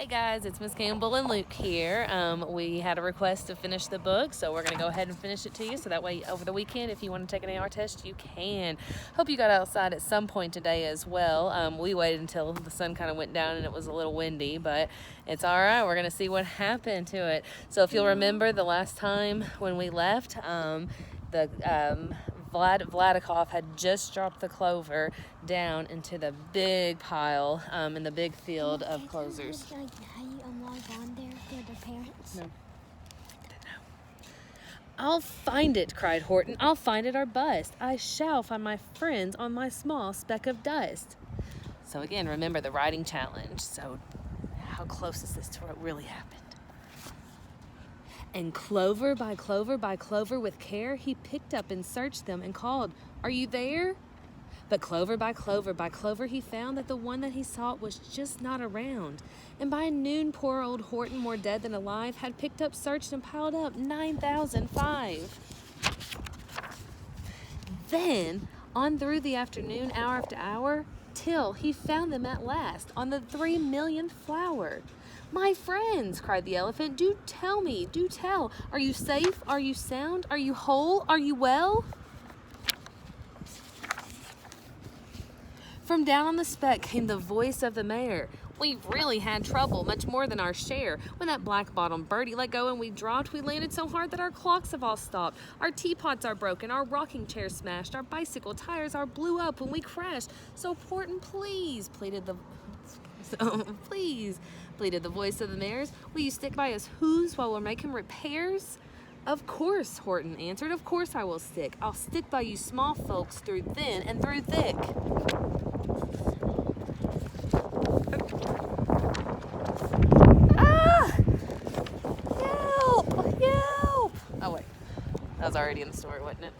Hey guys, it's Miss Campbell and Luke here. We had a request to finish the book, so we're going to go ahead and finish it to you. So that way, over the weekend, if you want to take an AR test, you can. Hope you got outside at some point today as well. We waited until the sun kind of went down and it was a little windy, but it's all right. We're going to see what happened to it. So if you'll remember the last time when we left, Vladikov had just dropped the clover down into the big pile in the big field of closers. On there for the parents? No. I'll find it, cried Horton. I'll find it or bust. I shall find my friends on my small speck of dust. So again, remember the writing challenge. So how close is this to what really happened? And clover by clover by clover with care, he picked up and searched them and called, "Are you there?" But clover by clover by clover, he found that the one that he sought was just not around. And by noon, poor old Horton, more dead than alive, had picked up, searched, and piled up 9,005. Then, on through the afternoon, hour after hour, till he found them at last on the 3,000,000th flower. "My friends," cried the elephant, "do tell me, do tell. Are you safe? Are you sound? Are you whole? Are you well?" From down on the speck came the voice of the mayor. "We've really had trouble, much more than our share. When that black-bottomed birdie let go and we dropped, we landed so hard that our clocks have all stopped. Our teapots are broken, our rocking chairs smashed, our bicycle tires are blew up when we crashed. So Horton, please," pleaded the voice of the mayor. "Will you stick by us who's while we're making repairs?" "Of course," Horton answered. "Of course I will stick. I'll stick by you small folks through thin and through thick." Help! Oh wait, that was already in the story, wasn't it?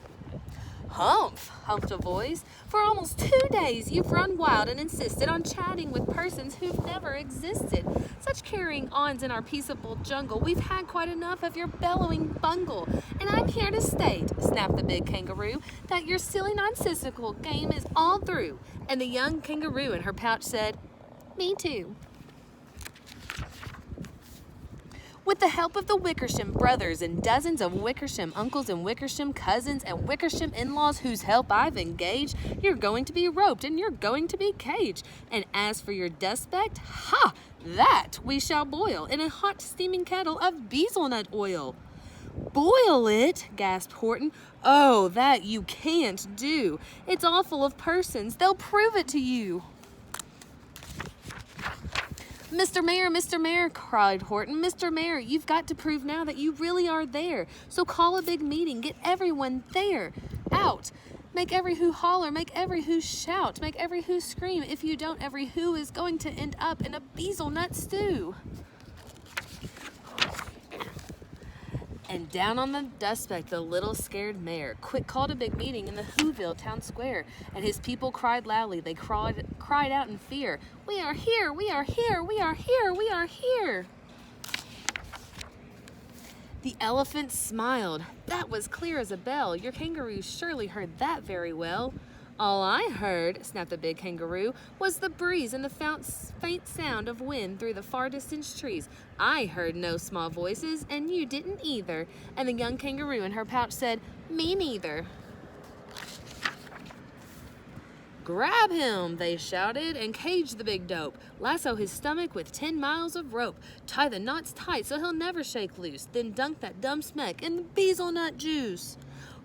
"Humph," humped a voice. "For almost 2 days you've run wild and insisted on chatting with persons who've never existed. Such carrying-ons in our peaceable jungle. We've had quite enough of your bellowing bungle. And I'm here to state," snapped the big kangaroo, "that your silly nonsensical game is all through." And the young kangaroo in her pouch said, "Me too." With the help of the Wickersham brothers and dozens of Wickersham uncles and Wickersham cousins and Wickersham in-laws whose help I've engaged, you're going to be roped and you're going to be caged. And as for your dust speck, ha! That we shall boil in a hot steaming kettle of bezelnut oil. "Boil it?" gasped Horton. "Oh, that you can't do. It's all full of persons. They'll prove it to you." Mr. Mayor, cried Horton. "Mr. Mayor, you've got to prove now that you really are there. So call a big meeting, get everyone there, out. Make every who holler, make every who shout, make every who scream. If you don't, every who is going to end up in a bezelnut stew." And down on the dust speck, the little scared mayor quick called a big meeting in the Whoville town square, and his people cried loudly. They cried out in fear, "We are here, we are here, we are here, we are here." The elephant smiled. "That was clear as a bell. Your kangaroo surely heard that very well." "All I heard," snapped the big kangaroo, "was the breeze and the faint sound of wind through the far distant trees. I heard no small voices, and you didn't either." And the young kangaroo in her pouch said, "Me neither." "Grab him," they shouted, "and cage the big dope. Lasso his stomach with 10 miles of rope. Tie the knots tight so he'll never shake loose. Then dunk that dumb smeck in the bezelnut juice."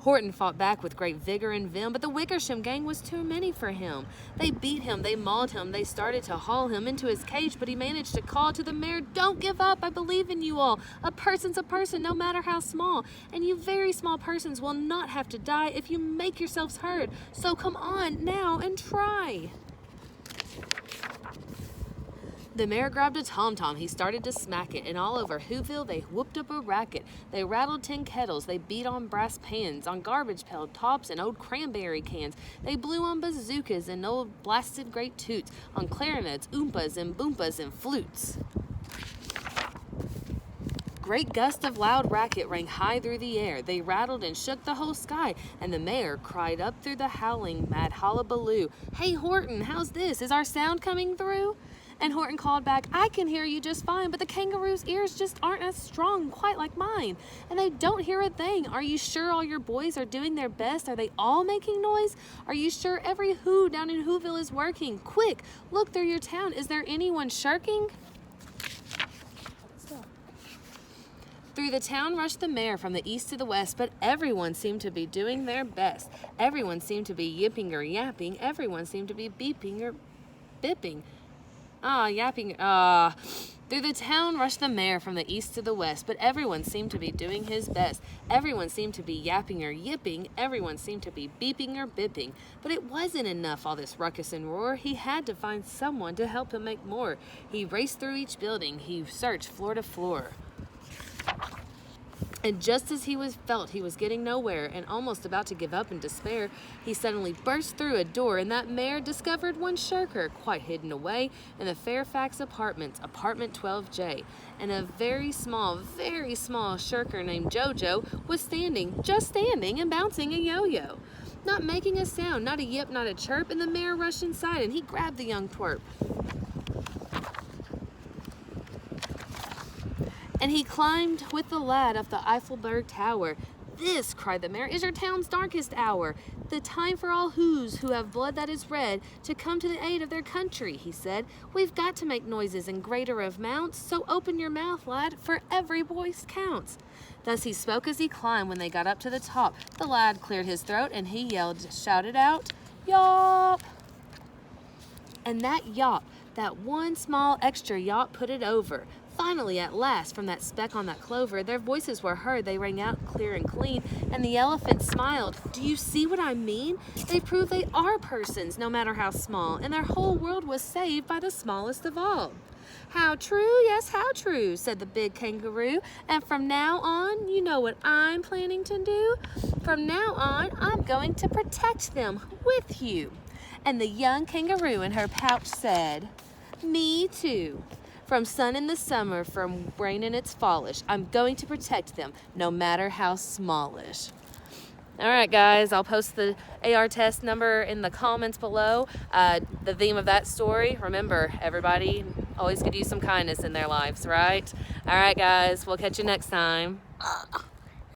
Horton fought back with great vigor and vim, but the Wickersham gang was too many for him. They beat him, they mauled him, they started to haul him into his cage, but he managed to call to the mayor, "Don't give up, I believe in you all. A person's a person, no matter how small. And you very small persons will not have to die if you make yourselves heard. So come on now and try." The mayor grabbed a tom-tom, he started to smack it, and all over Whoville they whooped up a racket. They rattled tin kettles, they beat on brass pans, on garbage-pail tops and old cranberry cans. They blew on bazookas and old blasted great toots, on clarinets, oompas and boompas and flutes. Great gust of loud racket rang high through the air. They rattled and shook the whole sky, and the mayor cried up through the howling mad hullabaloo, "Hey Horton, how's this? Is our sound coming through?" And Horton called back, I can hear you just fine, but the kangaroo's ears just aren't as strong, quite like mine. And they don't hear a thing. Are you sure all your boys are doing their best? Are they all making noise? Are you sure every who down in Whoville is working? Quick, look through your town. Is there anyone shirking? Through the town rushed the mare from the east to the west, but everyone seemed to be doing their best. Everyone seemed to be yipping or yapping. Everyone seemed to be beeping or bipping. Through the town rushed the mare from the east to the west, but everyone seemed to be doing his best. Everyone seemed to be yapping or yipping. Everyone seemed to be beeping or bipping. But it wasn't enough, all this ruckus and roar. He had to find someone to help him make more. He raced through each building. He searched floor to floor. And just as felt he was getting nowhere and almost about to give up in despair, he suddenly burst through a door, and that mare discovered one shirker quite hidden away in the Fairfax Apartments, apartment 12J. And a very small shirker named Jojo was just standing and bouncing a yo-yo. Not making a sound, not a yip, not a chirp, and the mare rushed inside and he grabbed the young twerp. And he climbed with the lad up the Eiffelberg Tower. This, cried the mare, is your town's darkest hour. The time for all who have blood that is red to come to the aid of their country, he said. We've got to make noises and greater of mounts, so open your mouth, lad, for every voice counts. Thus he spoke as he climbed. When they got up to the top, the lad cleared his throat and he shouted out, Yawp! And that yawp, that one small extra yawp, put it over. Finally, at last, from that speck on that clover, their voices were heard. They rang out clear and clean, and the elephant smiled. Do you see what I mean? They prove they are persons, no matter how small, and their whole world was saved by the smallest of all. How true, yes, how true, said the big kangaroo. And from now on, you know what I'm planning to do? From now on, I'm going to protect them with you. And the young kangaroo in her pouch said, Me too. From sun in the summer, from rain in its fallish, I'm going to protect them, no matter how smallish. All right, guys, I'll post the AR test number in the comments below. The theme of that story, remember, everybody always could use some kindness in their lives, right? All right, guys, we'll catch you next time.